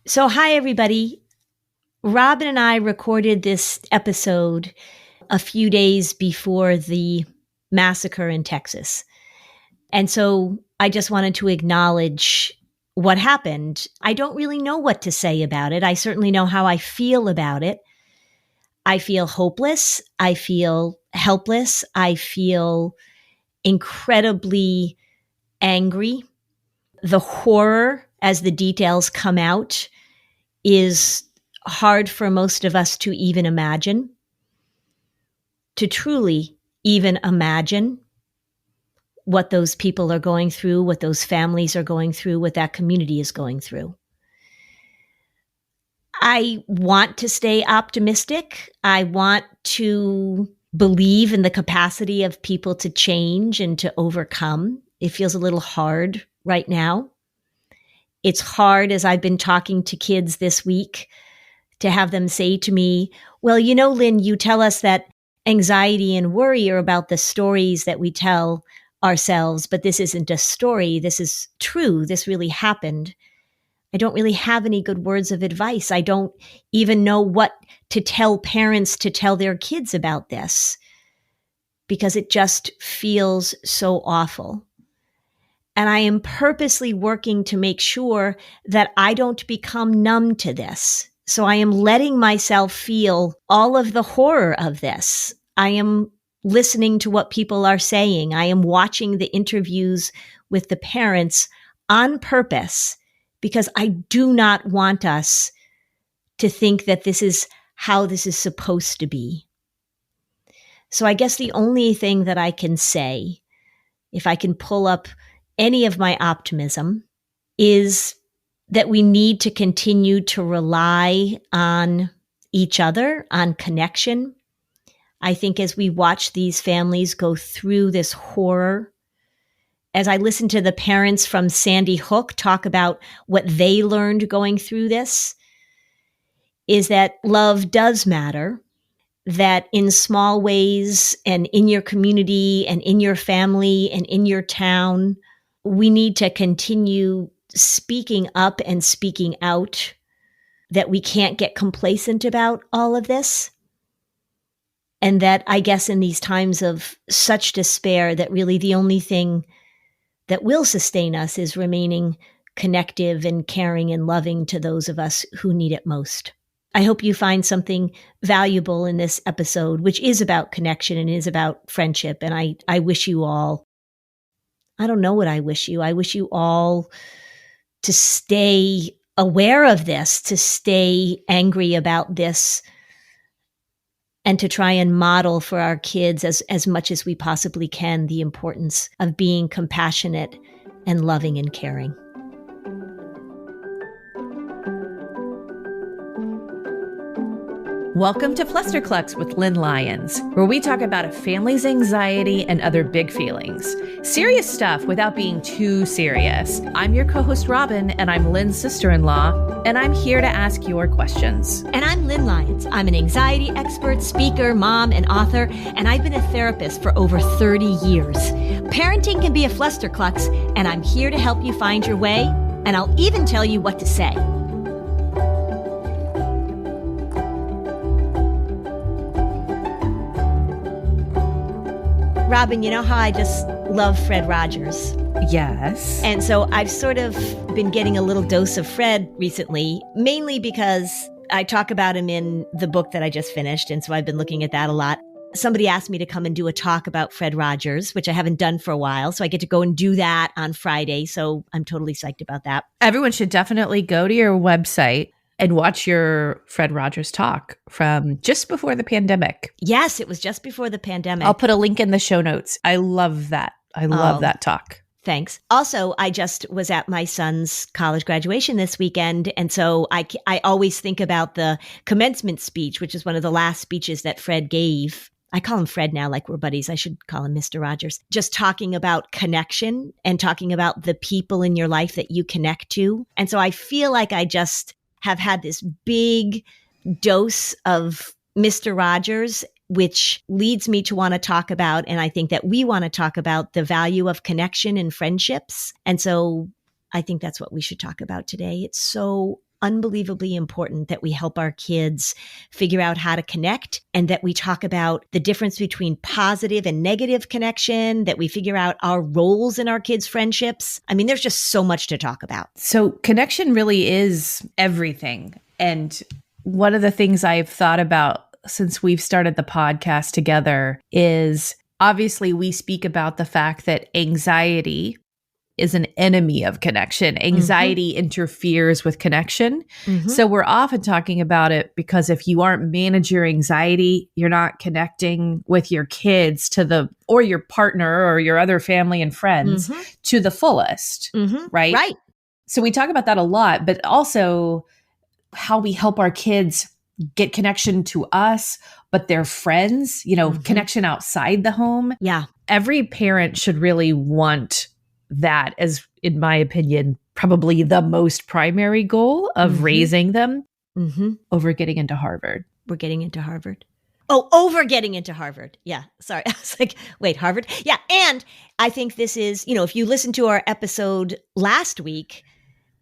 So, hi, everybody. Robin and I recorded this episode a few days before the massacre in Texas. And so I just wanted to acknowledge what happened. I don't really know what to say about it. I certainly know how I feel about it. I feel hopeless. I feel helpless. I feel incredibly angry. The horror as the details come out is hard for most of us to even imagine, to truly even imagine what those people are going through, what those families are going through, what that community is going through. I want to stay optimistic. I want to believe in the capacity of people to change and to overcome. It feels a little hard right now. It's hard as I've been talking to kids this week to have them say to me, well, you know, Lynn, you tell us that anxiety and worry are about the stories that we tell ourselves, but this isn't a story. This is true. This really happened. I don't really have any good words of advice. I don't even know what to tell parents to tell their kids about this because it just feels so awful. And I am purposely working to make sure that I don't become numb to this. So I am letting myself feel all of the horror of this. I am listening to what people are saying. I am watching the interviews with the parents on purpose because I do not want us to think that this is how this is supposed to be. So I guess the only thing that I can say, if I can pull up any of my optimism, is that we need to continue to rely on each other, on connection. I think as we watch these families go through this horror, as I listen to the parents from Sandy Hook talk about what they learned going through this, is that love does matter, that in small ways and in your community and in your family and in your town, we need to continue speaking up and speaking out, that we can't get complacent about all of this. And that I guess in these times of such despair, that really the only thing that will sustain us is remaining connective and caring and loving to those of us who need it most. I hope you find something valuable in this episode, which is about connection and is about friendship. And I wish you all, I don't know what I wish you. I wish you all to stay aware of this, to stay angry about this, and to try and model for our kids as much as we possibly can the importance of being compassionate and loving and caring. Welcome to Flusterclux with Lynn Lyons, where we talk about a family's anxiety and other big feelings. Serious stuff without being too serious. I'm your co-host Robin, and I'm Lynn's sister-in-law, and I'm here to ask your questions. And I'm Lynn Lyons. I'm an anxiety expert, speaker, mom, and author, and I've been a therapist for over 30 years. Parenting can be a flusterclux, and I'm here to help you find your way, and I'll even tell you what to say. Robin, you know how I just love Fred Rogers? Yes. And so I've sort of been getting a little dose of Fred recently, mainly because I talk about him in the book that I just finished. And so I've been looking at that a lot. Somebody asked me to come and do a talk about Fred Rogers, which I haven't done for a while. So I get to go and do that on Friday. So I'm totally psyched about that. Everyone should definitely go to your website and watch your Fred Rogers talk from just before the pandemic. Yes, it was just before the pandemic. I'll put a link in the show notes. I love that. I love that talk. Thanks. Also, I just was at my son's college graduation this weekend. And so I always think about the commencement speech, which is one of the last speeches that Fred gave. I call him Fred now, like we're buddies. I should call him Mr. Rogers. Just talking about connection and talking about the people in your life that you connect to. And so I feel like I just have had this big dose of Mr. Rogers, which leads me to want to talk about, and I think that we want to talk about, the value of connection and friendships. And so I think that's what we should talk about today. It's so unbelievably important that we help our kids figure out how to connect, and that we talk about the difference between positive and negative connection, that we figure out our roles in our kids' friendships. I mean, there's just so much to talk about. So connection really is everything. And one of the things I've thought about since we've started the podcast together is obviously we speak about the fact that anxiety is an enemy of connection. Anxiety interferes with connection. So we're often talking about it because if you aren't managing your anxiety, you're not connecting with your kids or your partner or your other family and friends to the fullest, right? Right. So we talk about that a lot, but also how we help our kids get connection to us, but their friends, connection outside the home. Yeah. Every parent should really want that as, in my opinion, probably the most primary goal of raising them over getting into Harvard. We're getting into Harvard. Oh, over getting into Harvard. Yeah. Sorry. I was like, wait, Harvard? Yeah. And I think this is, if you listen to our episode last week,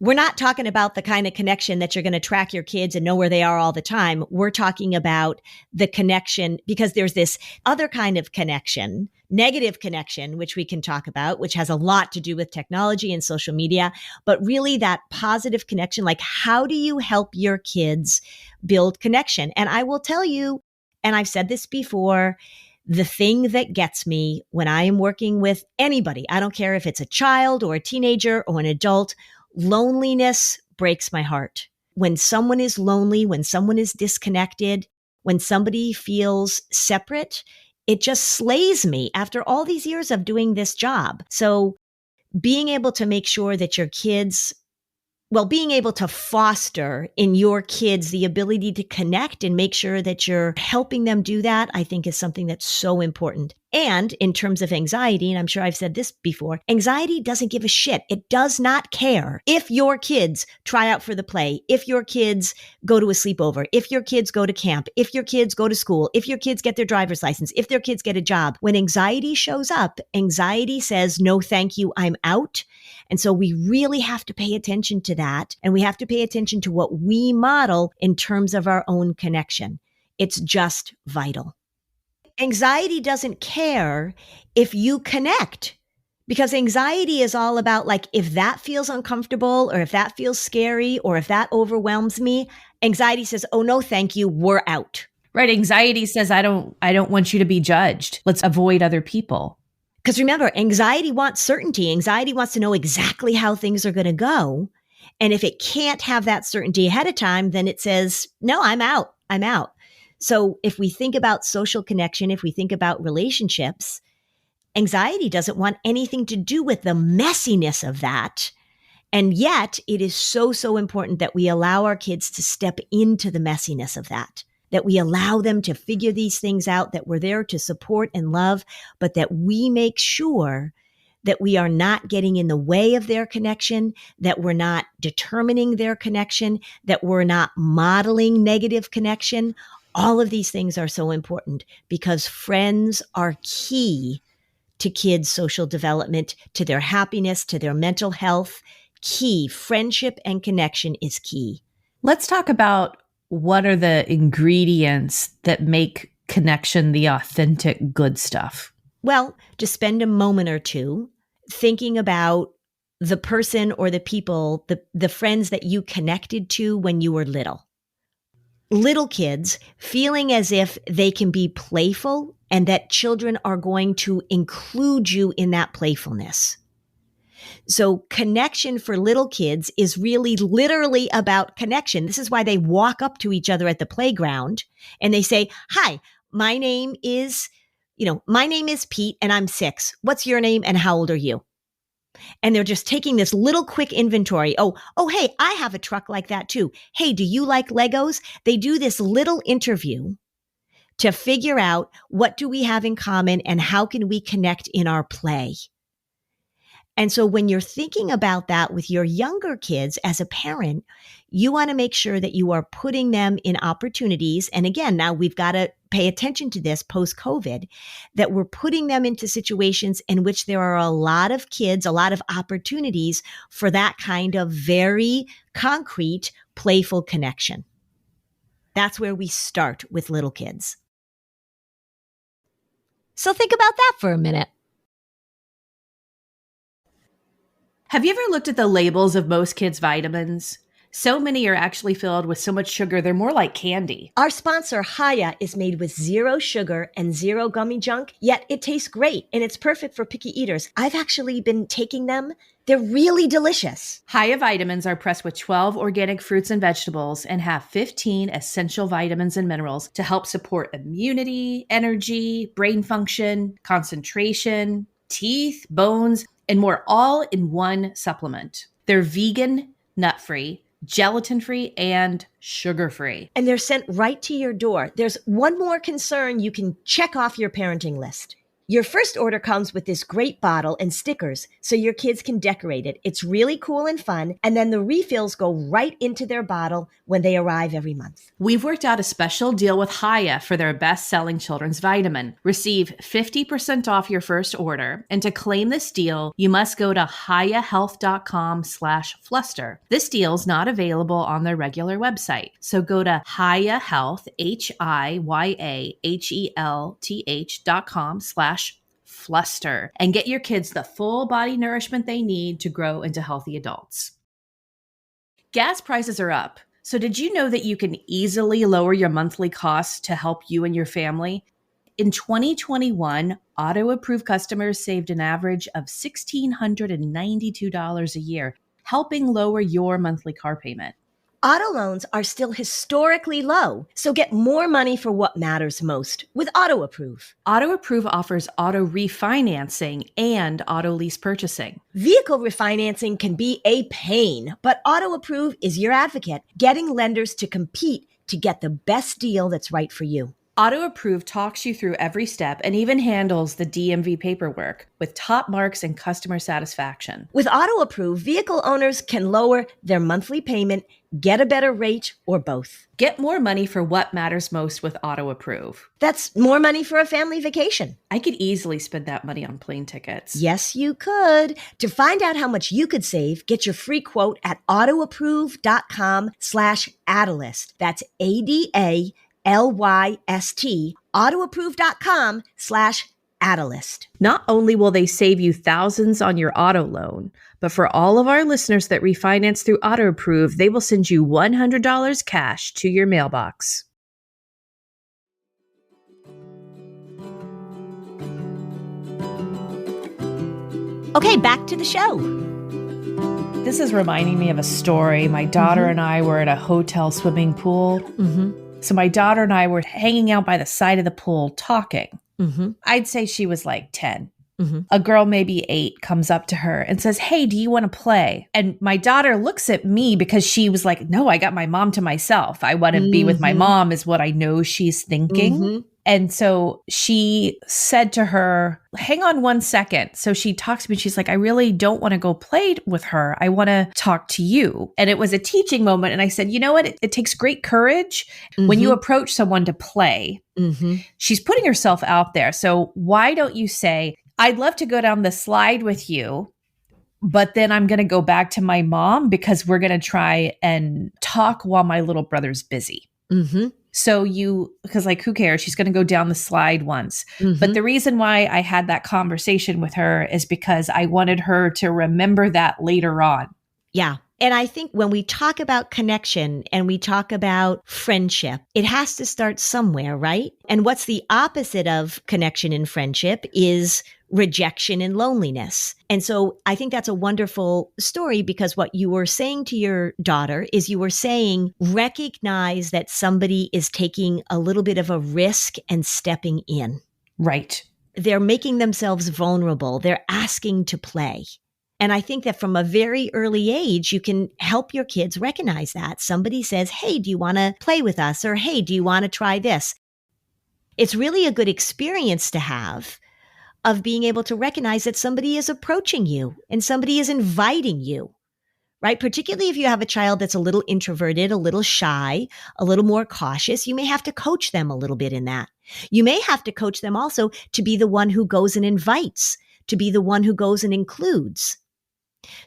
we're not talking about the kind of connection that you're going to track your kids and know where they are all the time. We're talking about the connection, because there's this other kind of connection, negative connection, which we can talk about, which has a lot to do with technology and social media, but really that positive connection, like how do you help your kids build connection? And I will tell you, and I've said this before, the thing that gets me when I am working with anybody, I don't care if it's a child or a teenager or an adult, loneliness breaks my heart. When someone is lonely, when someone is disconnected, when somebody feels separate, it just slays me after all these years of doing this job. So being able to make sure that your kids, being able to foster in your kids the ability to connect and make sure that you're helping them do that, I think is something that's so important. And in terms of anxiety, and I'm sure I've said this before, anxiety doesn't give a shit. It does not care if your kids try out for the play, if your kids go to a sleepover, if your kids go to camp, if your kids go to school, if your kids get their driver's license, if their kids get a job. When anxiety shows up, anxiety says, no, thank you, I'm out. And so we really have to pay attention to that. And we have to pay attention to what we model in terms of our own connection. It's just vital. Anxiety doesn't care if you connect, because anxiety is all about, like, if that feels uncomfortable or if that feels scary or if that overwhelms me, anxiety says, oh, no, thank you, we're out. Right. Anxiety says, I don't want you to be judged. Let's avoid other people. Because remember, anxiety wants certainty. Anxiety wants to know exactly how things are going to go. And if it can't have that certainty ahead of time, then it says, no, I'm out. I'm out. So if we think about social connection, if we think about relationships, anxiety doesn't want anything to do with the messiness of that. And yet it is so, so important that we allow our kids to step into the messiness of that we allow them to figure these things out, that we're there to support and love, but that we make sure that we are not getting in the way of their connection, that we're not determining their connection, that we're not modeling negative connection. All of these things are so important because friends are key to kids' social development, to their happiness, to their mental health. Key. Friendship and connection is key. Let's talk about what are the ingredients that make connection the authentic good stuff. Well, just spend a moment or two thinking about the person or the people, the friends that you connected to when you were little. Little kids feeling as if they can be playful and that children are going to include you in that playfulness. So connection for little kids is really literally about connection. This is why they walk up to each other at the playground and they say, hi, my name is Pete and I'm 6. What's your name and how old are you? And they're just taking this little quick inventory. Oh, hey, I have a truck like that too. Hey, do you like Legos? They do this little interview to figure out what do we have in common and how can we connect in our play. And so when you're thinking about that with your younger kids as a parent, you want to make sure that you are putting them in opportunities. And again, now we've got to pay attention to this post-COVID, that we're putting them into situations in which there are a lot of kids, a lot of opportunities for that kind of very concrete, playful connection. That's where we start with little kids. So think about that for a minute. Have you ever looked at the labels of most kids' vitamins? So many are actually filled with so much sugar, they're more like candy. Our sponsor, Haya, is made with 0 sugar and 0 gummy junk, yet it tastes great and it's perfect for picky eaters. I've actually been taking them. They're really delicious. Haya vitamins are pressed with 12 organic fruits and vegetables and have 15 essential vitamins and minerals to help support immunity, energy, brain function, concentration, teeth, bones, and more, all in one supplement. They're vegan, nut-free, gelatin-free, and sugar-free. And they're sent right to your door. There's one more concern you can check off your parenting list. Your first order comes with this great bottle and stickers so your kids can decorate it. It's really cool and fun. And then the refills go right into their bottle when they arrive every month. We've worked out a special deal with Haya for their best-selling children's vitamin. Receive 50% off your first order. And to claim this deal, you must go to hayahealth.com/fluster. This deal is not available on their regular website. So go to hayahealth, HIYAHELTH.com/fluster and get your kids the full body nourishment they need to grow into healthy adults. Gas prices are up. So did you know that you can easily lower your monthly costs to help you and your family? In 2021, auto-approved customers saved an average of $1,692 a year, helping lower your monthly car payment. Auto loans are still historically low, so get more money for what matters most with Auto-Approve. Auto-Approve offers auto refinancing and auto lease purchasing. Vehicle refinancing can be a pain, but Auto-Approve is your advocate, getting lenders to compete to get the best deal that's right for you. Auto-Approve talks you through every step and even handles the DMV paperwork with top marks and customer satisfaction. With Auto-Approve, vehicle owners can lower their monthly payment, get a better rate, or both. Get more money for what matters most with Auto-Approve. That's more money for a family vacation. I could easily spend that money on plane tickets. Yes, you could. To find out how much you could save, get your free quote at autoapprove.com/Atalyst. That's ADALYST, autoapprove.com/Atalyst. Not only will they save you thousands on your auto loan, but for all of our listeners that refinance through Auto-Approve, they will send you $100 cash to your mailbox. Okay, back to the show. This is reminding me of a story. My daughter and I were at a hotel swimming pool. So my daughter and I were hanging out by the side of the pool talking. I'd say she was like 10. A girl, maybe 8, comes up to her and says, "Hey, do you want to play?" And my daughter looks at me because she was like, "No, I got my mom to myself. I want to be with my mom," is what I know she's thinking. And so she said to her, "Hang on one second." So she talks to me. She's like, "I really don't want to go play with her. I want to talk to you." And it was a teaching moment. And I said, you know what? It takes great courage when you approach someone to play. She's putting herself out there. So why don't you say, "I'd love to go down the slide with you, but then I'm going to go back to my mom because we're going to try and talk while my little brother's busy." So because like, who cares? She's going to go down the slide once. But the reason why I had that conversation with her is because I wanted her to remember that later on. Yeah. And I think when we talk about connection and we talk about friendship, it has to start somewhere, right? And what's the opposite of connection and friendship is rejection and loneliness. And so I think that's a wonderful story because what you were saying to your daughter is you were saying, recognize that somebody is taking a little bit of a risk and stepping in. Right. They're making themselves vulnerable. They're asking to play. And I think that from a very early age, you can help your kids recognize that. Somebody says, "Hey, do you want to play with us?" Or, "Hey, do you want to try this?" It's really a good experience to have of being able to recognize that somebody is approaching you and somebody is inviting you, right? Particularly if you have a child that's a little introverted, a little shy, a little more cautious, you may have to coach them a little bit in that. You may have to coach them also to be the one who goes and invites, to be the one who goes and includes.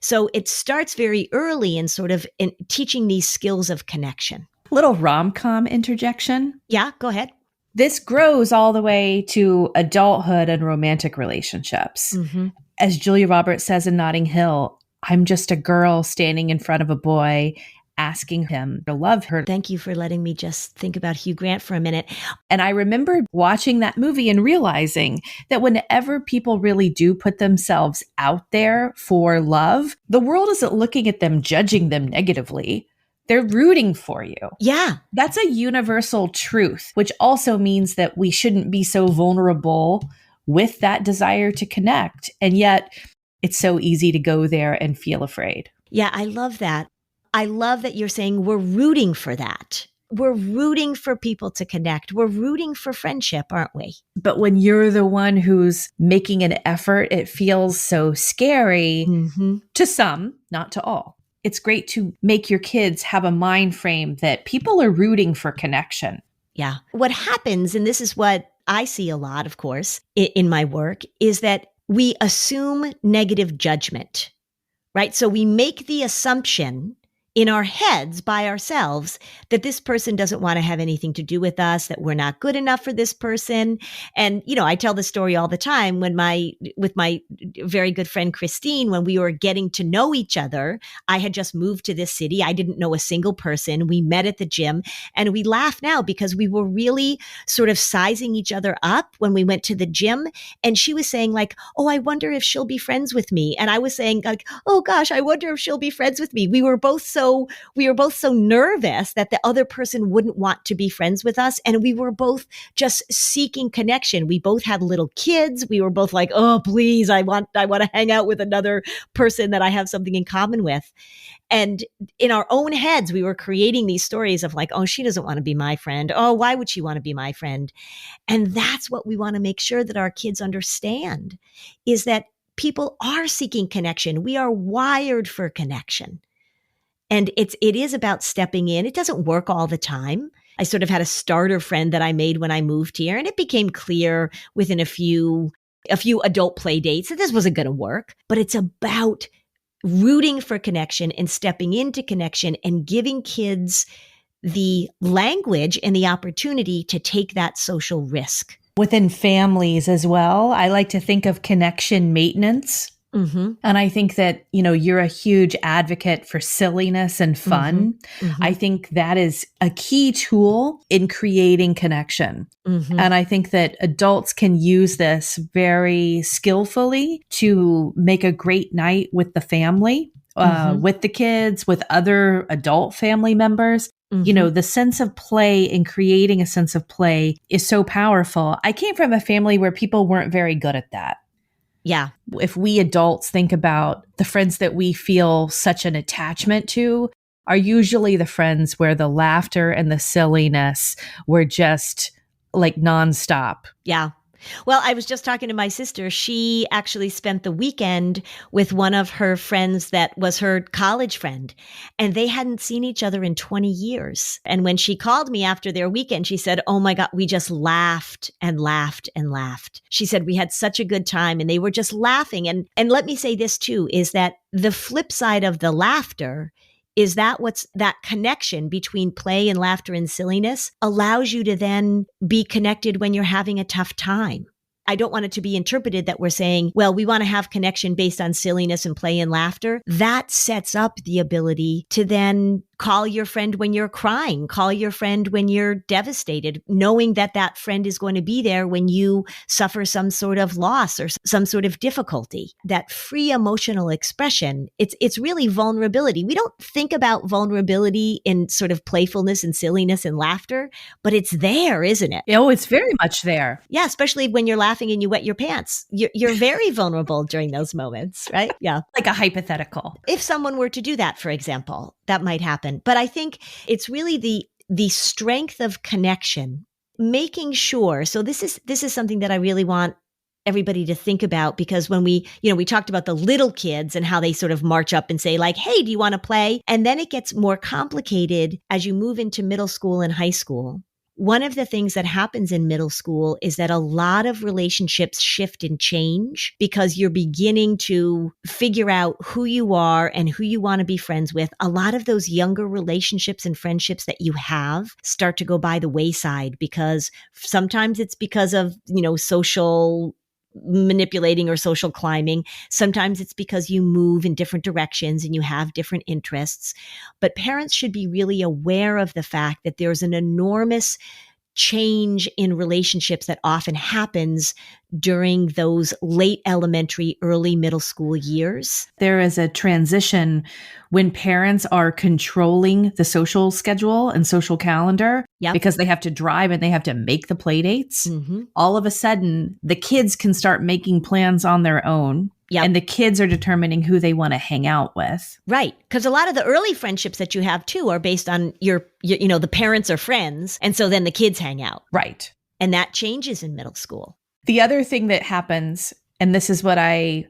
So it starts very early in sort of in teaching these skills of connection. Little rom-com interjection. Yeah, go ahead. This grows all the way to adulthood and romantic relationships. Mm-hmm. As Julia Roberts says in Notting Hill, I'm just a girl standing in front of a boy asking him to love her. Thank you for letting me just think about Hugh Grant for a minute. And I remember watching that movie and realizing that whenever people really do put themselves out there for love, the world isn't looking at them, judging them negatively. They're rooting for you. Yeah. That's a universal truth, which also means that we shouldn't be so vulnerable with that desire to connect. And yet it's so easy to go there and feel afraid. Yeah, I love that. I love that you're saying we're rooting for that. We're rooting for people to connect. We're rooting for friendship, aren't we? But when you're the one who's making an effort, it feels so scary to some, not to all. It's great to make your kids have a mind frame that people are rooting for connection. Yeah. What happens, and this is what I see a lot, of course, in my work, is that we assume negative judgment, right? So we make the assumption in our heads by ourselves that this person doesn't want to have anything to do with us, that we're not good enough for this person. And, you know, I tell the story all the time with my very good friend, Christine, when we were getting to know each other. I had just moved to this city. I didn't know a single person. We met at the gym and we laugh now because we were really sort of sizing each other up when we went to the gym. And she was saying like, oh, I wonder if she'll be friends with me. And I was saying like, oh gosh, I wonder if she'll be friends with me. We were both so nervous that the other person wouldn't want to be friends with us. And we were both just seeking connection. We both had little kids. We were both like, oh, please, I want to hang out with another person that I have something in common with. And in our own heads, we were creating these stories of like, oh, she doesn't want to be my friend. Oh, why would she want to be my friend? And that's what we want to make sure that our kids understand, is that people are seeking connection. We are wired for connection. And it is about stepping in. It doesn't work all the time. I sort of had a starter friend that I made when I moved here, and it became clear within a few adult play dates that this wasn't going to work. But it's about rooting for connection and stepping into connection and giving kids the language and the opportunity to take that social risk. Within families as well, I like to think of connection maintenance. Mm-hmm. And I think that, you know, you're a huge advocate for silliness and fun. Mm-hmm. Mm-hmm. I think that is a key tool in creating connection. Mm-hmm. And I think that adults can use this very skillfully to make a great night with the family, with the kids, with other adult family members. Mm-hmm. You know, the sense of play and creating a sense of play is so powerful. I came from a family where people weren't very good at that. Yeah. If we adults think about the friends that we feel such an attachment to are usually the friends where the laughter and the silliness were just like nonstop. Yeah. Well, I was just talking to my sister. She actually spent the weekend with one of her friends that was her college friend, and they hadn't seen each other in 20 years. And when she called me after their weekend, she said, oh my God, we just laughed and laughed and laughed. She said, we had such a good time and they were just laughing. And let me say this too, is that the flip side of the laughter is that that connection between play and laughter and silliness allows you to then be connected when you're having a tough time. I don't want it to be interpreted that we're saying, well, we want to have connection based on silliness and play and laughter. That sets up the ability to then call your friend when you're crying, call your friend when you're devastated, knowing that that friend is going to be there when you suffer some sort of loss or some sort of difficulty. That free emotional expression, it's really vulnerability. We don't think about vulnerability in sort of playfulness and silliness and laughter, but it's there, isn't it? Oh, it's very much there. Yeah, especially when you're laughing and you wet your pants. You're very vulnerable during those moments, right? Yeah. Like a hypothetical. If someone were to do that, for example, that might happen. But I think it's really the strength of connection, making sure. So this is something that I really want everybody to think about, because when we talked about the little kids and how they sort of march up and say like, hey, do you want to play? And then it gets more complicated as you move into middle school and high school, one of the things that happens in middle school is that a lot of relationships shift and change because you're beginning to figure out who you are and who you want to be friends with. A lot of those younger relationships and friendships that you have start to go by the wayside because sometimes it's because of, social manipulating or social climbing. Sometimes it's because you move in different directions and you have different interests. But parents should be really aware of the fact that there's an enormous change in relationships that often happens during those late elementary, early middle school years. There is a transition when parents are controlling the social schedule and social calendar because they have to drive and they have to make the play dates. Mm-hmm. All of a sudden, the kids can start making plans on their own. Yep. And the kids are determining who they want to hang out with. Right. Because a lot of the early friendships that you have, too, are based on your, the parents are friends. And so then the kids hang out. Right. And that changes in middle school. The other thing that happens, and this is what I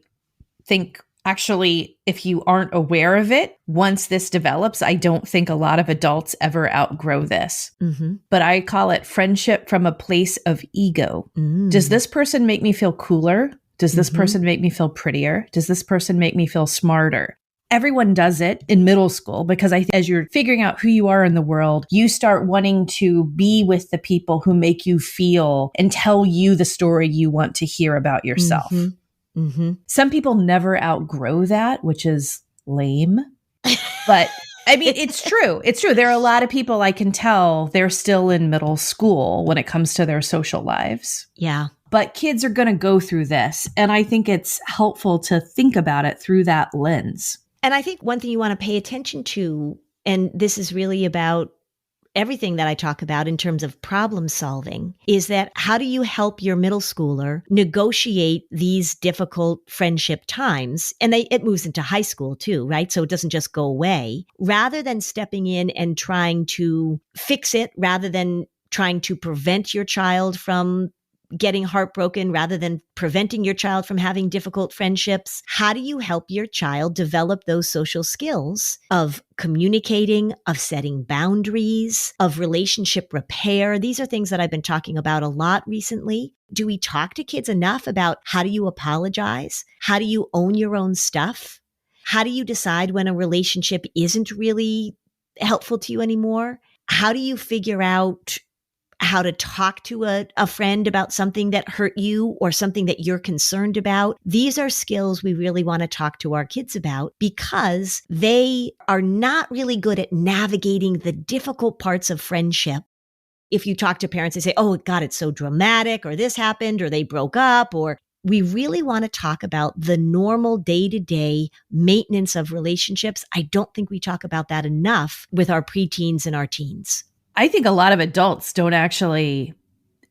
think, actually, if you aren't aware of it, once this develops, I don't think a lot of adults ever outgrow this. Mm-hmm. But I call it friendship from a place of ego. Mm. Does this person make me feel cooler? Does this person make me feel prettier? Does this person make me feel smarter? Everyone does it in middle school because as you're figuring out who you are in the world, you start wanting to be with the people who make you feel and tell you the story you want to hear about yourself. Mm-hmm. Mm-hmm. Some people never outgrow that, which is lame. But I mean, it's true. It's true. There are a lot of people I can tell they're still in middle school when it comes to their social lives. Yeah. But kids are going to go through this. And I think it's helpful to think about it through that lens. And I think one thing you want to pay attention to, and this is really about everything that I talk about in terms of problem solving, is that how do you help your middle schooler negotiate these difficult friendship times? And it moves into high school too, right? So it doesn't just go away. Rather than stepping in and trying to fix it, rather than trying to prevent your child from getting heartbroken, rather than preventing your child from having difficult friendships, how do you help your child develop those social skills of communicating, of setting boundaries, of relationship repair? These are things that I've been talking about a lot recently. Do we talk to kids enough about how do you apologize? How do you own your own stuff? How do you decide when a relationship isn't really helpful to you anymore? How do you figure out how to talk to a friend about something that hurt you or something that you're concerned about? These are skills we really want to talk to our kids about because they are not really good at navigating the difficult parts of friendship. If you talk to parents, they say, oh, God, it's so dramatic, or this happened, or they broke up, or we really want to talk about the normal day-to-day maintenance of relationships. I don't think we talk about that enough with our preteens and our teens. I think a lot of adults don't actually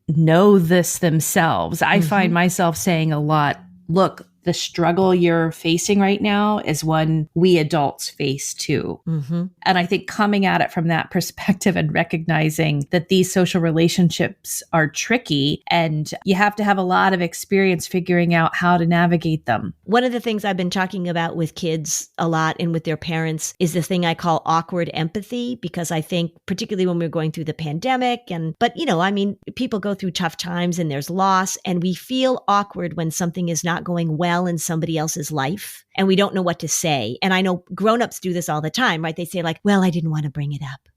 know this themselves. I find myself saying a lot, look, the struggle you're facing right now is one we adults face too. And I think coming at it from that perspective and recognizing that these social relationships are tricky and you have to have a lot of experience figuring out how to navigate them. One of the things I've been talking about with kids a lot and with their parents is the thing I call awkward empathy, because I think particularly when we're going through the pandemic but people go through tough times and there's loss and we feel awkward when something is not going well in somebody else's life and we don't know what to say. And I know grownups do this all the time, right? They say like, well, I didn't want to bring it up,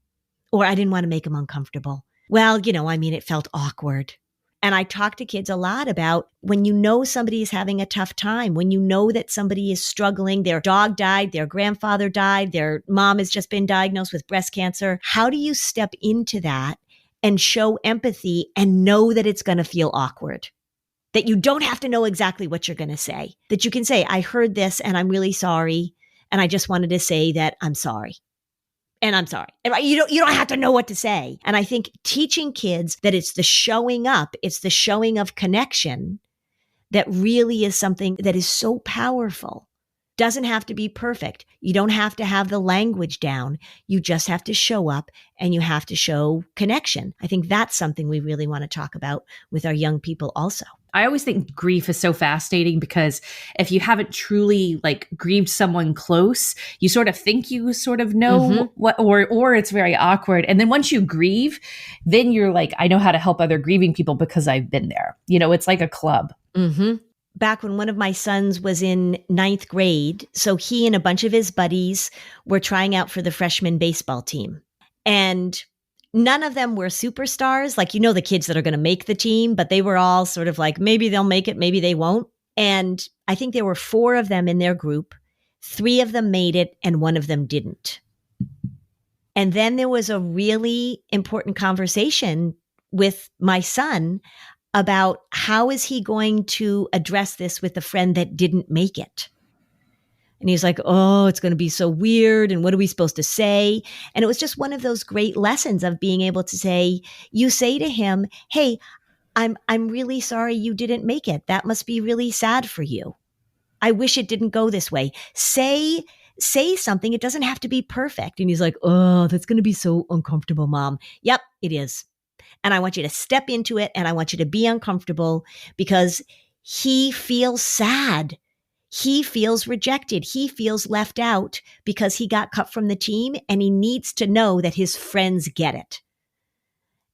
or I didn't want to make them uncomfortable. Well, it felt awkward. And I talk to kids a lot about when you know somebody is having a tough time, when you know that somebody is struggling, their dog died, their grandfather died, their mom has just been diagnosed with breast cancer. How do you step into that and show empathy and know that it's going to feel awkward? That you don't have to know exactly what you're going to say, that you can say, I heard this and I'm really sorry. And I just wanted to say that I'm sorry. And I'm sorry. You don't have to know what to say. And I think teaching kids that it's the showing up, it's the showing of connection that really is something that is so powerful. Doesn't have to be perfect. You don't have to have the language down. You just have to show up and you have to show connection. I think that's something we really want to talk about with our young people also. I always think grief is so fascinating because if you haven't truly like grieved someone close, you sort of think you sort of know what, or it's very awkward. And then once you grieve, then you're like, I know how to help other grieving people because I've been there. You know, it's like a club. Back when one of my sons was in 9th grade, so he and a bunch of his buddies were trying out for the freshman baseball team. And none of them were superstars, like, you know, the kids that are going to make the team, but they were all sort of like, maybe they'll make it, maybe they won't. And I think there were 4 of them in their group. 3 of them made it and 1 of them didn't. And then there was a really important conversation with my son about how is he going to address this with the friend that didn't make it. And he was like, oh, it's going to be so weird. And what are we supposed to say? And it was just one of those great lessons of being able to say, you say to him, hey, I'm really sorry you didn't make it. That must be really sad for you. I wish it didn't go this way. Say something. It doesn't have to be perfect. And he's like, oh, that's going to be so uncomfortable, Mom. Yep, it is. And I want you to step into it and I want you to be uncomfortable because he feels sad. He feels rejected. He feels left out because he got cut from the team and he needs to know that his friends get it.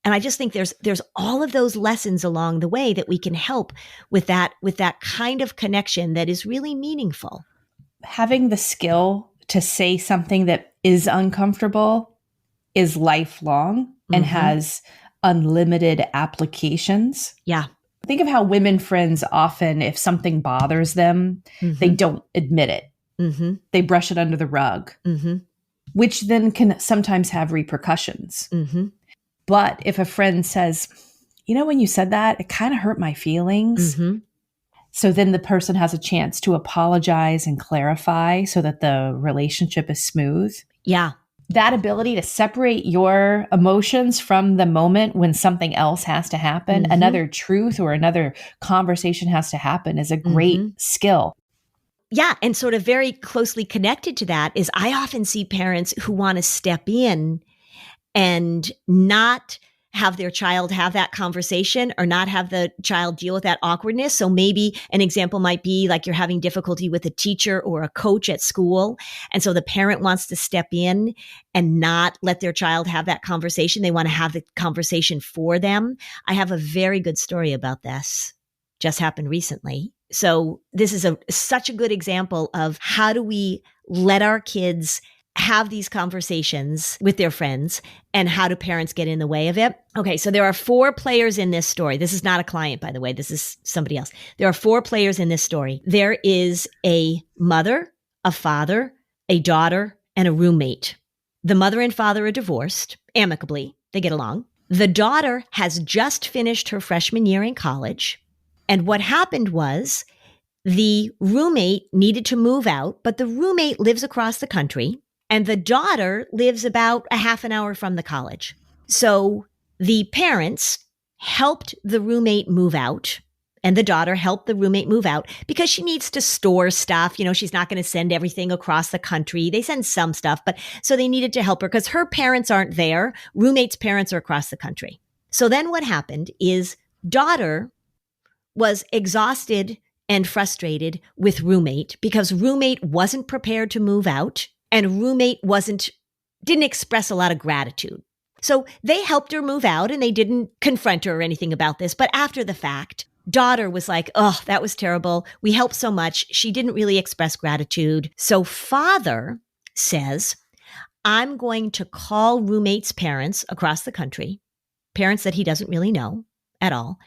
And I just think there's all of those lessons along the way that we can help with that kind of connection that is really meaningful. Having the skill to say something that is uncomfortable is lifelong and has unlimited applications. Yeah. Think of how women friends often, if something bothers them, they don't admit it. They brush it under the rug, which then can sometimes have repercussions. But if a friend says, you know, when you said that, it kind of hurt my feelings. So then the person has a chance to apologize and clarify so that the relationship is smooth. Yeah. That ability to separate your emotions from the moment when something else has to happen, another truth or another conversation has to happen is a great skill. Yeah. And sort of very closely connected to that is I often see parents who want to step in and not have their child have that conversation or not have the child deal with that awkwardness. So maybe an example might be like you're having difficulty with a teacher or a coach at school. And so the parent wants to step in and not let their child have that conversation. They want to have the conversation for them. I have a very good story about this. Just happened recently. So this is such a good example of how do we let our kids have these conversations with their friends and how do parents get in the way of it? Okay, so there are 4 players in this story. This is not a client, by the way. This is somebody else. There are 4 players in this story. There is a mother, a father, a daughter, and a roommate. The mother and father are divorced amicably. They get along. The daughter has just finished her freshman year in college. And what happened was the roommate needed to move out, but the roommate lives across the country. And the daughter lives about a half an hour from the college. So the parents helped the roommate move out and the daughter helped the roommate move out because she needs to store stuff. You know, she's not going to send everything across the country. They send some stuff, but so they needed to help her because her parents aren't there. Roommate's parents are across the country. So then what happened is daughter was exhausted and frustrated with roommate because roommate wasn't prepared to move out. And roommate didn't express a lot of gratitude. So they helped her move out and they didn't confront her or anything about this. But after the fact, daughter was like, oh, that was terrible. We helped so much. She didn't really express gratitude. So father says, I'm going to call roommate's parents across the country, parents that he doesn't really know at all,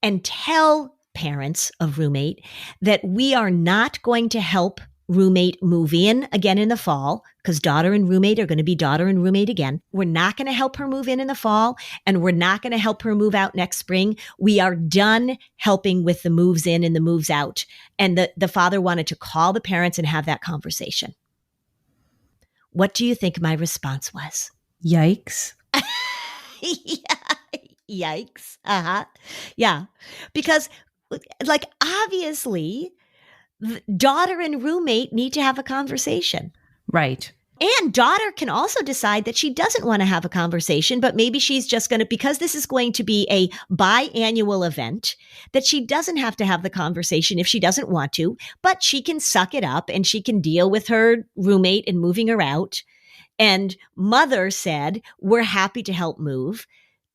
and tell parents of roommate that we are not going to help roommate move in again in the fall because daughter and roommate are going to be daughter and roommate again. We're not going to help her move in the fall and we're not going to help her move out next spring. We are done helping with the moves in and the moves out. And the father wanted to call the parents and have that conversation. What do you think my response was? Yikes. Yeah. Yikes. Yeah. Because like obviously daughter and roommate need to have a conversation. Right. And daughter can also decide that she doesn't want to have a conversation, but maybe she's just going to, because this is going to be a biannual event, that she doesn't have to have the conversation if she doesn't want to, but she can suck it up and she can deal with her roommate and moving her out. And mother said, we're happy to help move.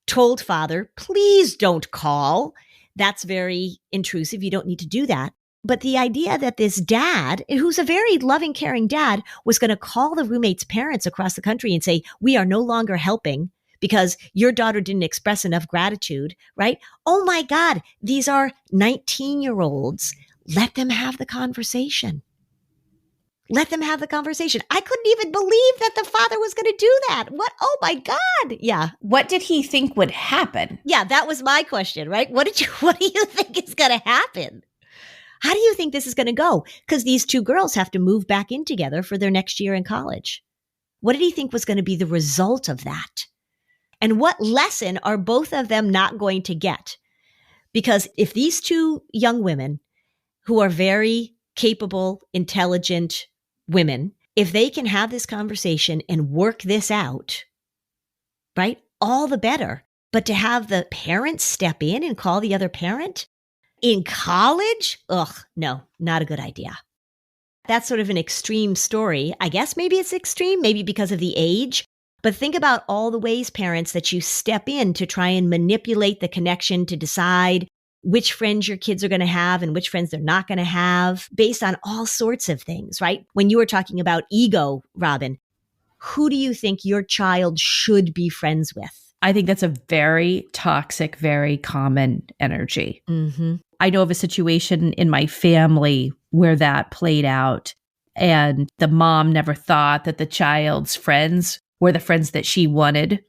Told father, please don't call. That's very intrusive. You don't need to do that. But the idea that this dad, who's a very loving, caring dad, was going to call the roommate's parents across the country and say, we are no longer helping because your daughter didn't express enough gratitude, right? Oh my God, these are 19-year-olds. Let them have the conversation. Let them have the conversation. I couldn't even believe that the father was going to do that. What? Oh my God. Yeah. What did he think would happen? Yeah, that was my question, right? What do you think is going to happen? How do you think this is going to go? Because these two girls have to move back in together for their next year in college. What did he think was going to be the result of that? And what lesson are both of them not going to get? Because if these two young women who are very capable, intelligent women, if they can have this conversation and work this out, right, all the better. But to have the parents step in and call the other parent in college? Ugh, no, not a good idea. That's sort of an extreme story. I guess maybe it's extreme, maybe because of the age. But think about all the ways, parents, that you step in to try and manipulate the connection to decide which friends your kids are going to have and which friends they're not going to have based on all sorts of things, right? When you were talking about ego, Robin, who do you think your child should be friends with? I think that's a very toxic, very common energy. Mm-hmm. I know of a situation in my family where that played out, and the mom never thought that the child's friends were the friends that she wanted,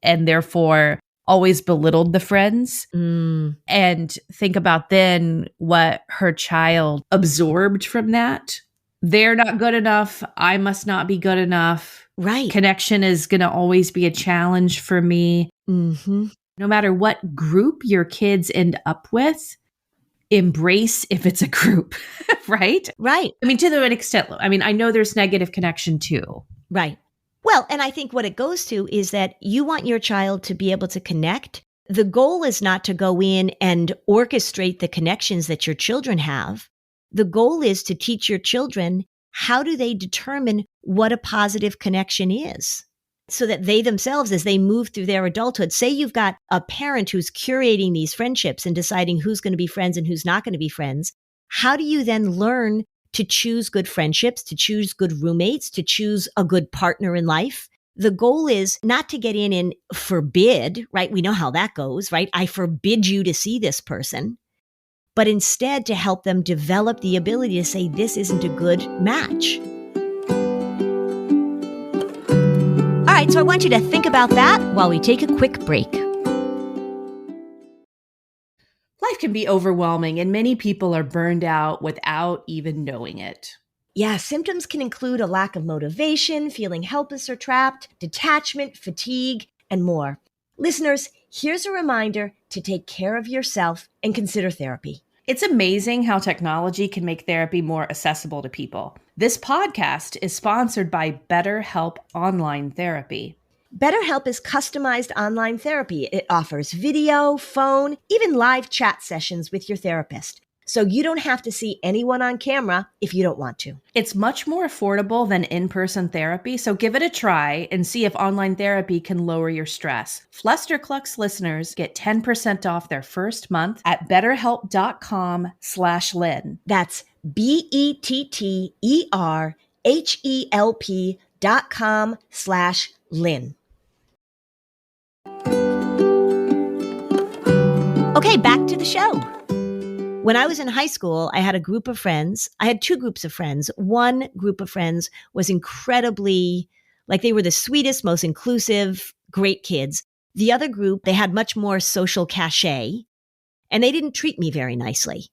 and therefore always belittled the friends. And think about then what her child absorbed from that. They're not good enough. I must not be good enough. Right. Connection is going to always be a challenge for me. Mm-hmm. No matter what group your kids end up with, embrace if it's a group, right? Right. I mean, to an extent, I mean, I know there's negative connection too. Right. Well, and I think what it goes to is that you want your child to be able to connect. The goal is not to go in and orchestrate the connections that your children have. The goal is to teach your children how do they determine what a positive connection is so that they themselves, as they move through their adulthood, say you've got a parent who's curating these friendships and deciding who's going to be friends and who's not going to be friends. How do you then learn to choose good friendships, to choose good roommates, to choose a good partner in life? The goal is not to get in and forbid, right? We know how that goes, right? I forbid you to see this person, but instead to help them develop the ability to say, this isn't a good match. All right, so I want you to think about that while we take a quick break. Life can be overwhelming, and many people are burned out without even knowing it. Yeah, symptoms can include a lack of motivation, feeling helpless or trapped, detachment, fatigue, and more. Listeners, here's a reminder to take care of yourself and consider therapy. It's amazing how technology can make therapy more accessible to people. This podcast is sponsored by BetterHelp Online Therapy. BetterHelp is customized online therapy. It offers video, phone, even live chat sessions with your therapist. So you don't have to see anyone on camera if you don't want to. It's much more affordable than in-person therapy, so give it a try and see if online therapy can lower your stress. Flusterclux listeners get 10% off their first month at betterhelp.com/Lynn. That's BetterHelp.com/Lynn. Okay, back to the show. When I was in high school, I had a group of friends. I had two groups of friends. One group of friends was incredibly, like they were the sweetest, most inclusive, great kids. The other group, they had much more social cachet, and they didn't treat me very nicely.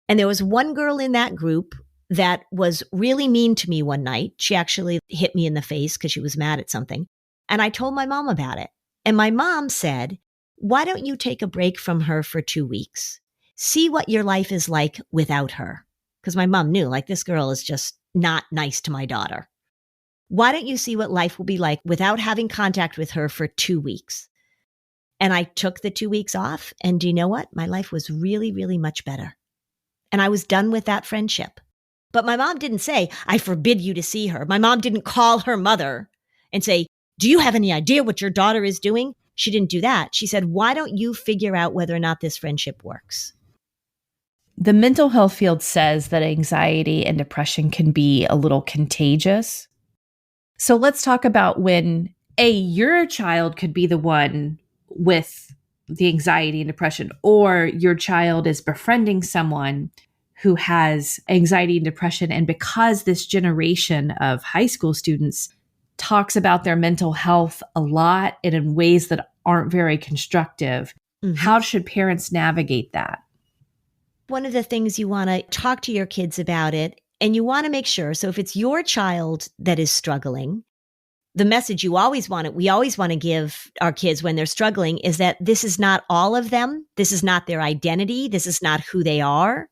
And there was one girl in that group that was really mean to me one night. She actually hit me in the face because she was mad at something. And I told my mom about it. And my mom said, why don't you take a break from her for 2 weeks? See what your life is like without her. Because my mom knew, like, this girl is just not nice to my daughter. Why don't you see what life will be like without having contact with her for 2 weeks? And I took the 2 weeks off. And do you know what? My life was really, really much better. And I was done with that friendship. But my mom didn't say, I forbid you to see her. My mom didn't call her mother and say, do you have any idea what your daughter is doing? She didn't do that. She said, why don't you figure out whether or not this friendship works? The mental health field says that anxiety and depression can be a little contagious. So let's talk about when your child could be the one with the anxiety and depression, or your child is befriending someone who has anxiety and depression. And because this generation of high school students talks about their mental health a lot and in ways that aren't very constructive, how should parents navigate that? One of the things you want to talk to your kids about it, and you want to make sure, so if it's your child that is struggling, the message we always want to give our kids when they're struggling is that this is not all of them. This is not their identity. This is not who they are,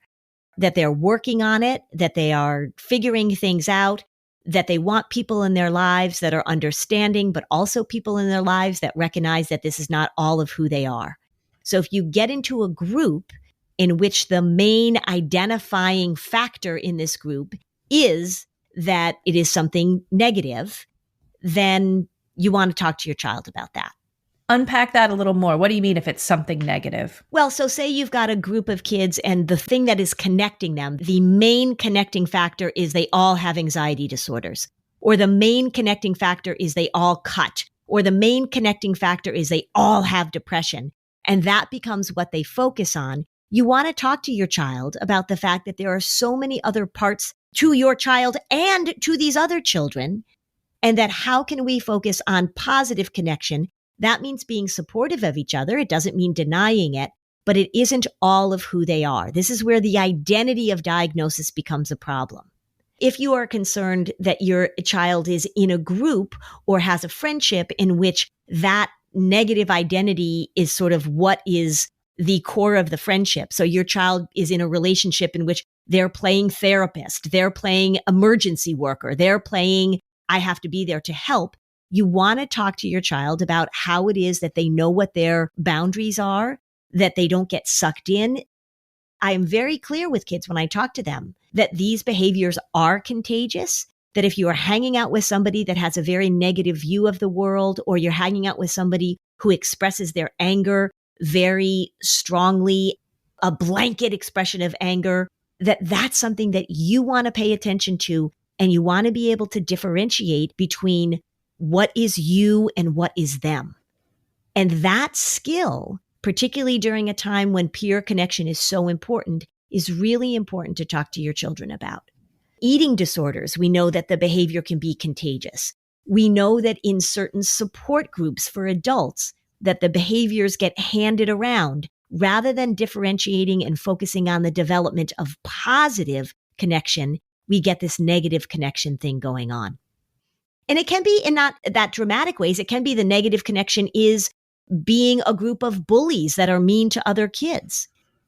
that they're working on it, that they are figuring things out, that they want people in their lives that are understanding, but also people in their lives that recognize that this is not all of who they are. So if you get into a group in which the main identifying factor in this group is that it is something negative, then you want to talk to your child about that. Unpack that a little more. What do you mean if it's something negative? Well, so say you've got a group of kids and the thing that is connecting them, the main connecting factor is they all have anxiety disorders, or the main connecting factor is they all cut, or the main connecting factor is they all have depression. And that becomes what they focus on. You want to talk to your child about the fact that there are so many other parts to your child and to these other children, and that how can we focus on positive connection? That means being supportive of each other. It doesn't mean denying it, but it isn't all of who they are. This is where the identity of diagnosis becomes a problem. If you are concerned that your child is in a group or has a friendship in which that negative identity is sort of what is the core of the friendship. So your child is in a relationship in which they're playing therapist, they're playing emergency worker, they're playing I have to be there to help. You want to talk to your child about how it is that they know what their boundaries are, that they don't get sucked in. I am very clear with kids when I talk to them that these behaviors are contagious, that if you are hanging out with somebody that has a very negative view of the world, or you're hanging out with somebody who expresses their anger very strongly, a blanket expression of anger, that's something that you want to pay attention to, and you want to be able to differentiate between what is you and what is them. And that skill, particularly during a time when peer connection is so important, is really important to talk to your children about. Eating disorders, we know that the behavior can be contagious. We know that in certain support groups for adults, that the behaviors get handed around rather than differentiating and focusing on the development of positive connection. We get this negative connection thing going on. And it can be in not that dramatic ways. It can be the negative connection is being a group of bullies that are mean to other kids.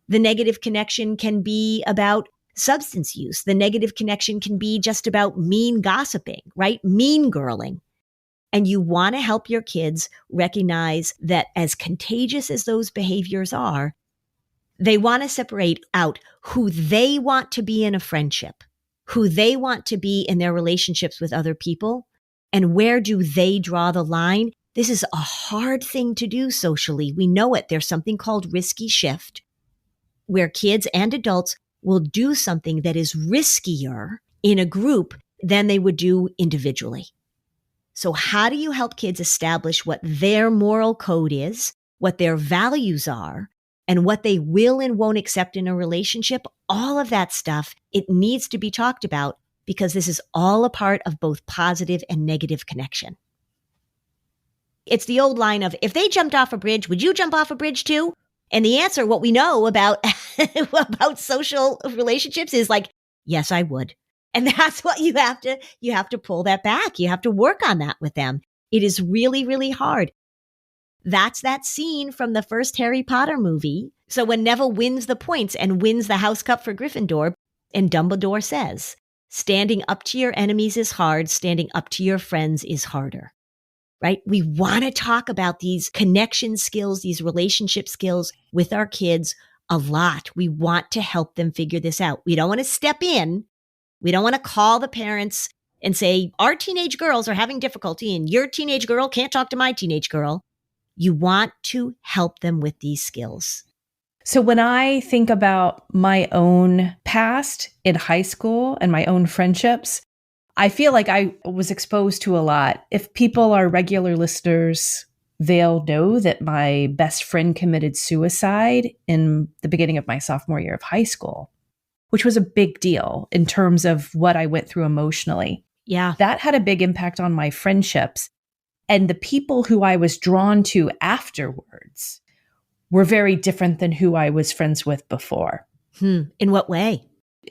The negative connection can be about substance use. The negative connection can be just about mean gossiping, right? Mean girling. And you want to help your kids recognize that as contagious as those behaviors are, they want to separate out who they want to be in a friendship, who they want to be in their relationships with other people, and where do they draw the line. This is a hard thing to do socially. We know it. There's something called risky shift, where kids and adults will do something that is riskier in a group than they would do individually. So how do you help kids establish what their moral code is, what their values are, and what they will and won't accept in a relationship? All of that stuff, it needs to be talked about, because this is all a part of both positive and negative connection. It's the old line of, if they jumped off a bridge, would you jump off a bridge too? And the answer, what we know about, about social relationships is like, yes, I would. And that's what you have to pull that back. You have to work on that with them. It is really, really hard. That's that scene from the first Harry Potter movie. So when Neville wins the points and wins the House Cup for Gryffindor, and Dumbledore says, Standing up to your enemies is hard. Standing up to your friends is harder, right? We want to talk about these connection skills, these relationship skills with our kids a lot. We want to help them figure this out. We don't want to step in. We don't want to call the parents and say, our teenage girls are having difficulty and your teenage girl can't talk to my teenage girl. You want to help them with these skills. So when I think about my own past in high school and my own friendships, I feel like I was exposed to a lot. If people are regular listeners, they'll know that my best friend committed suicide in the beginning of my sophomore year of high school, which was a big deal in terms of what I went through emotionally. Yeah. That had a big impact on my friendships. And the people who I was drawn to afterwards were very different than who I was friends with before. In what way?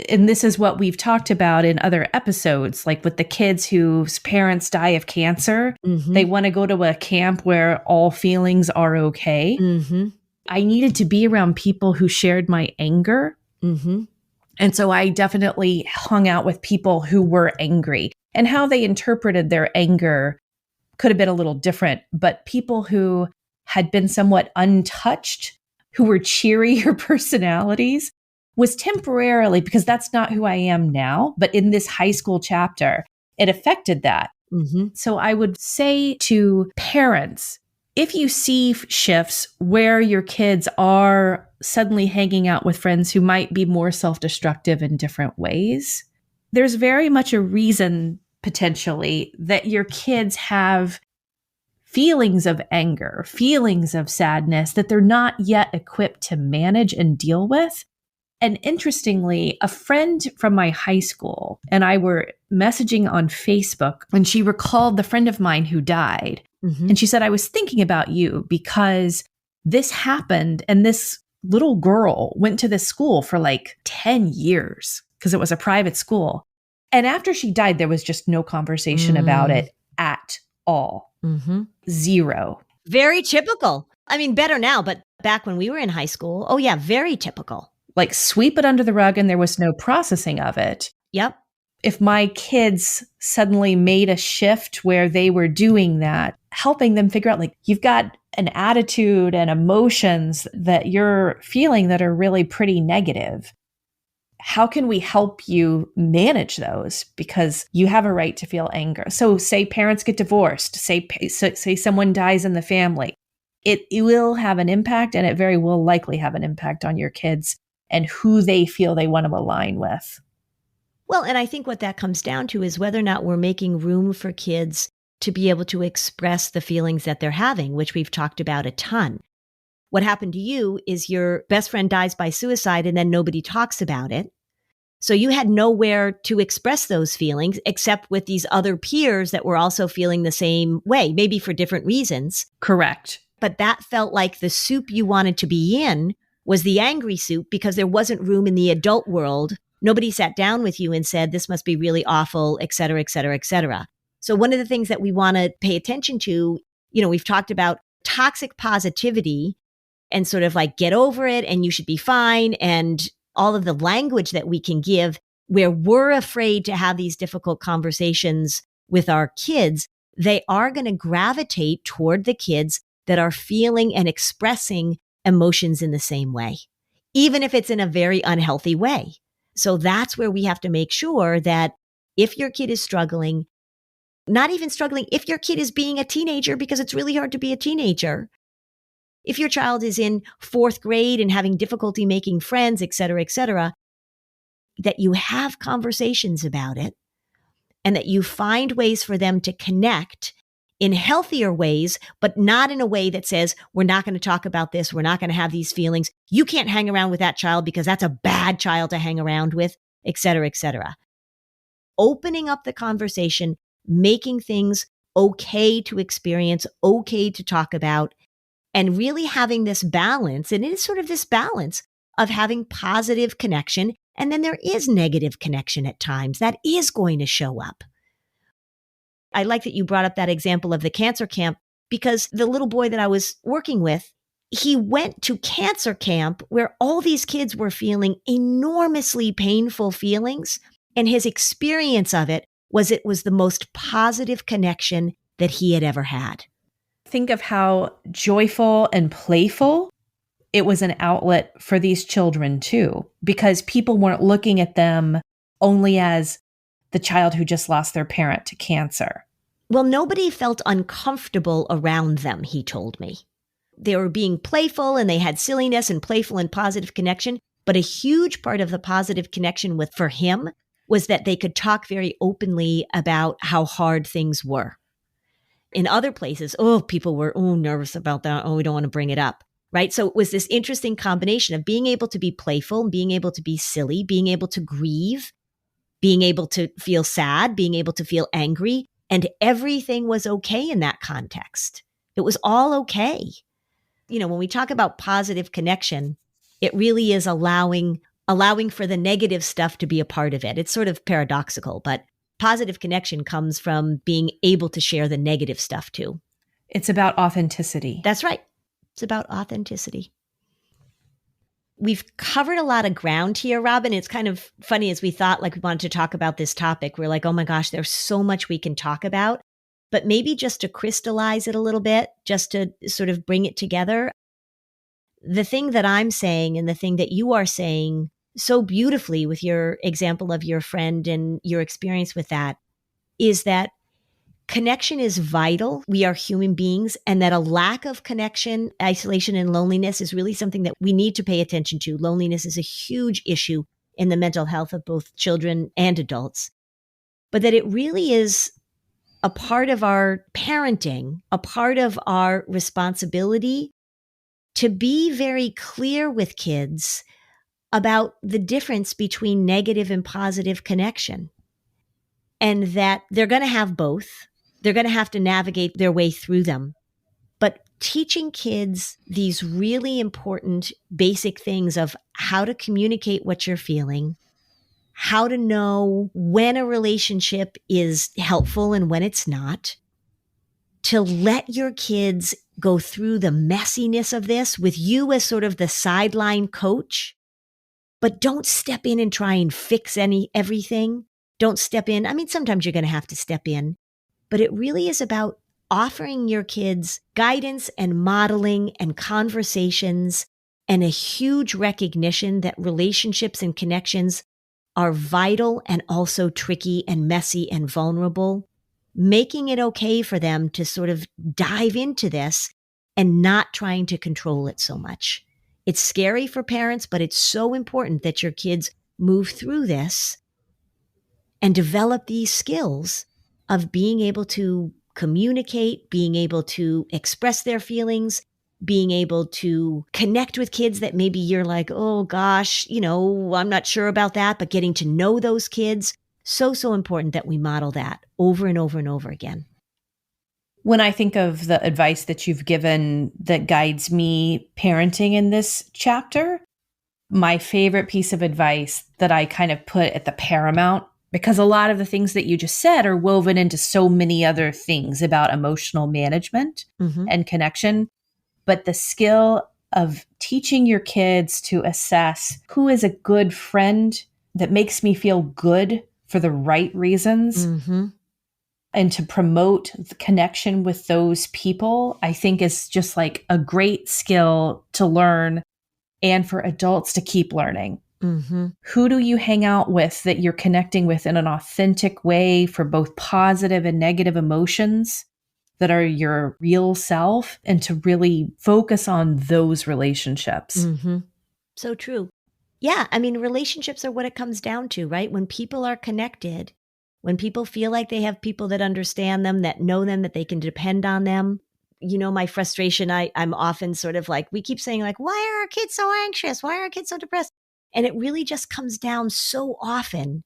And this is what we've talked about in other episodes, like with the kids whose parents die of cancer. Mm-hmm. They want to go to a camp where all feelings are okay. Mm-hmm. I needed to be around people who shared my anger. Mm-hmm. And so I definitely hung out with people who were angry, and how they interpreted their anger could have been a little different. But people who had been somewhat untouched, who were cheerier personalities, was temporarily, because that's not who I am now. But in this high school chapter, it affected that. Mm-hmm. So I would say to parents, if you see shifts where your kids are suddenly hanging out with friends who might be more self-destructive in different ways, there's very much a reason potentially that your kids have feelings of anger, feelings of sadness that they're not yet equipped to manage and deal with. And interestingly, a friend from my high school and I were messaging on Facebook when she recalled the friend of mine who died. Mm-hmm. And she said, I was thinking about you because this happened and this little girl went to this school for like 10 years because it was a private school. And after she died, there was just no conversation about it at all. Mm-hmm. Zero. Very typical. I mean, better now, but back when we were in high school, oh yeah, very typical. Like sweep it under the rug and there was no processing of it. Yep. If my kids suddenly made a shift where they were doing that, helping them figure out, like, you've got an attitude and emotions that you're feeling that are really pretty negative. How can we help you manage those? Because you have a right to feel anger. So say parents get divorced, say someone dies in the family. It will have an impact, and it very will likely have an impact on your kids and who they feel they want to align with. Well, and I think what that comes down to is whether or not we're making room for kids to be able to express the feelings that they're having, which we've talked about a ton. What happened to you is your best friend dies by suicide and then nobody talks about it. So you had nowhere to express those feelings except with these other peers that were also feeling the same way, maybe for different reasons. Correct. But that felt like the soup you wanted to be in was the angry soup because there wasn't room in the adult world. Nobody sat down with you and said, this must be really awful, et cetera, et cetera, et cetera. So one of the things that we want to pay attention to, we've talked about toxic positivity and sort of like get over it and you should be fine, and all of the language that we can give where we're afraid to have these difficult conversations with our kids. They are going to gravitate toward the kids that are feeling and expressing emotions in the same way, even if it's in a very unhealthy way. So that's where we have to make sure that if your kid is struggling, not even struggling, if your kid is being a teenager, because it's really hard to be a teenager, if your child is in 4th grade and having difficulty making friends, et cetera, that you have conversations about it and that you find ways for them to connect in healthier ways, but not in a way that says, we're not going to talk about this. We're not going to have these feelings. You can't hang around with that child because that's a bad child to hang around with, et cetera, et cetera. Opening up the conversation, making things okay to experience, okay to talk about, and really having this balance. And it is sort of this balance of having positive connection. And then there is negative connection at times that is going to show up. I like that you brought up that example of the cancer camp, because the little boy that I was working with, he went to cancer camp where all these kids were feeling enormously painful feelings. And his experience of it was the most positive connection that he had ever had. Think of how joyful and playful it was an outlet for these children too, because people weren't looking at them only as the child who just lost their parent to cancer. Well, nobody felt uncomfortable around them, he told me. They were being playful and they had silliness and playful and positive connection. But a huge part of the positive connection for him was that they could talk very openly about how hard things were. In other places, people were nervous about that. We don't want to bring it up, right? So it was this interesting combination of being able to be playful, being able to be silly, being able to grieve, being able to feel sad, being able to feel angry, and everything was okay in that context. It was all okay. When we talk about positive connection, it really is allowing for the negative stuff to be a part of it. It's sort of paradoxical, but positive connection comes from being able to share the negative stuff too. It's about authenticity. That's right. It's about authenticity. We've covered a lot of ground here, Robin. It's kind of funny as we thought we wanted to talk about this topic. We're like, oh my gosh, there's so much we can talk about. But maybe just to crystallize it a little bit, just to sort of bring it together. The thing that I'm saying and the thing that you are saying so beautifully with your example of your friend and your experience with that is that connection is vital. We are human beings, and that a lack of connection, isolation, and loneliness is really something that we need to pay attention to. Loneliness is a huge issue in the mental health of both children and adults, but that it really is a part of our parenting, a part of our responsibility to be very clear with kids about the difference between negative and positive connection, and that they're going to have both. They're going to have to navigate their way through them. But teaching kids these really important basic things of how to communicate what you're feeling, how to know when a relationship is helpful and when it's not, to let your kids go through the messiness of this with you as sort of the sideline coach, but don't step in and try and fix everything. Don't step in. I mean, sometimes you're going to have to step in, but it really is about offering your kids guidance and modeling and conversations and a huge recognition that relationships and connections are vital and also tricky and messy and vulnerable, making it okay for them to sort of dive into this and not trying to control it so much. It's scary for parents, but it's so important that your kids move through this and develop these skills of being able to communicate, being able to express their feelings, being able to connect with kids that maybe you're like, oh gosh, I'm not sure about that, but getting to know those kids. So important that we model that over and over and over again. When I think of the advice that you've given that guides me parenting in this chapter, my favorite piece of advice that I kind of put at the paramount, because a lot of the things that you just said are woven into so many other things about emotional management and connection, but the skill of teaching your kids to assess who is a good friend that makes me feel good for the right reasons and to promote the connection with those people, I think is just like a great skill to learn and for adults to keep learning. Who do you hang out with that you're connecting with in an authentic way for both positive and negative emotions that are your real self, and to really focus on those relationships? So true. Yeah, I mean, relationships are what it comes down to, right? When people are connected, when people feel like they have people that understand them, that know them, that they can depend on them. My frustration, I'm often sort of like, we keep saying like, why are our kids so anxious? Why are our kids so depressed? And it really just comes down so often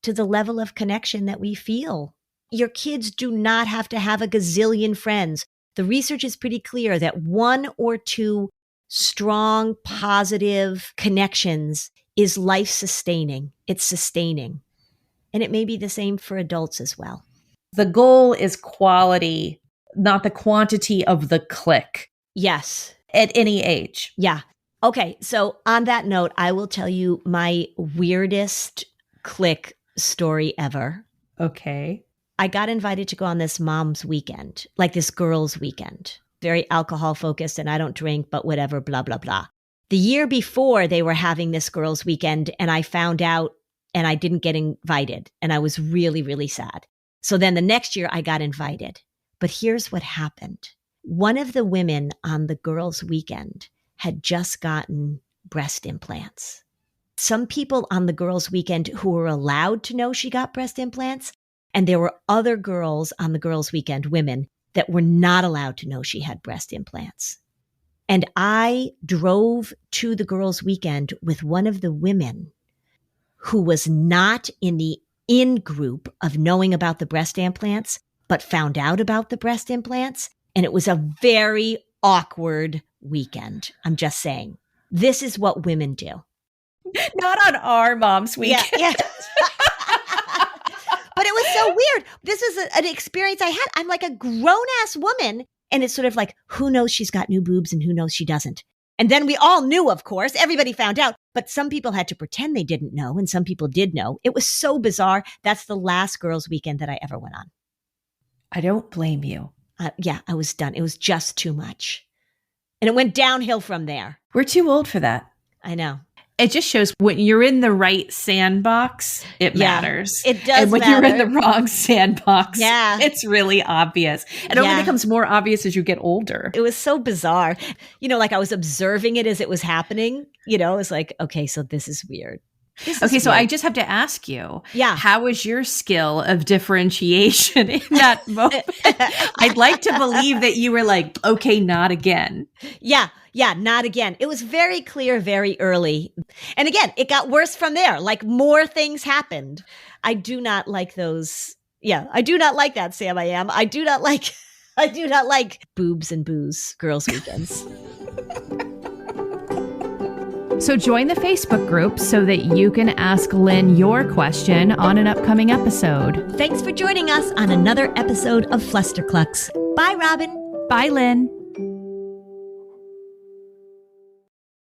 to the level of connection that we feel. Your kids do not have to have a gazillion friends. The research is pretty clear that 1 or 2 strong, positive connections is life-sustaining. It's sustaining. And it may be the same for adults as well. The goal is quality, not the quantity of the click. Yes. At any age. Yeah. Okay. So on that note, I will tell you my weirdest click story ever. Okay. I got invited to go on this mom's weekend, like this girls' weekend, very alcohol focused, and I don't drink, but whatever, blah, blah, blah. The year before they were having this girls' weekend, and I found out and I didn't get invited, and I was really, really sad. So then the next year I got invited. But here's what happened. One of the women on the girls' weekend had just gotten breast implants. Some people on the girls' weekend who were allowed to know she got breast implants, and there were other girls on the girls' weekend, women, that were not allowed to know she had breast implants. And I drove to the girls' weekend with one of the women who was not in the in group of knowing about the breast implants, but found out about the breast implants. And it was a very awkward weekend. I'm just saying, this is what women do. Not on our mom's weekend. Yeah. But it was so weird. This is an experience I had. I'm like a grown-ass woman. And it's sort of like, who knows she's got new boobs and who knows she doesn't. And then we all knew, of course. Everybody found out. But some people had to pretend they didn't know. And some people did know. It was so bizarre. That's the last girls' weekend that I ever went on. I don't blame you. Yeah, I was done. It was just too much. And it went downhill from there. We're too old for that. I know. It just shows when you're in the right sandbox, it matters. It does And when matter. you're in the wrong sandbox, it's really obvious. It only becomes more obvious as you get older. It was so bizarre. Like I was observing it as it was happening. It was like, okay, so this is weird. So I just have to ask you, Yeah. How was your skill of differentiation in that moment? I'd like to believe that you were like, okay, not again. Yeah, not again. It was very clear very early. And again, it got worse from there. Like more things happened. I do not like those. Yeah, I do not like that, Sam. I do not like boobs and booze girls' weekends. So join the Facebook group so that you can ask Lynn your question on an upcoming episode. Thanks for joining us on another episode of Flusterclux. Bye, Robin. Bye, Lynn.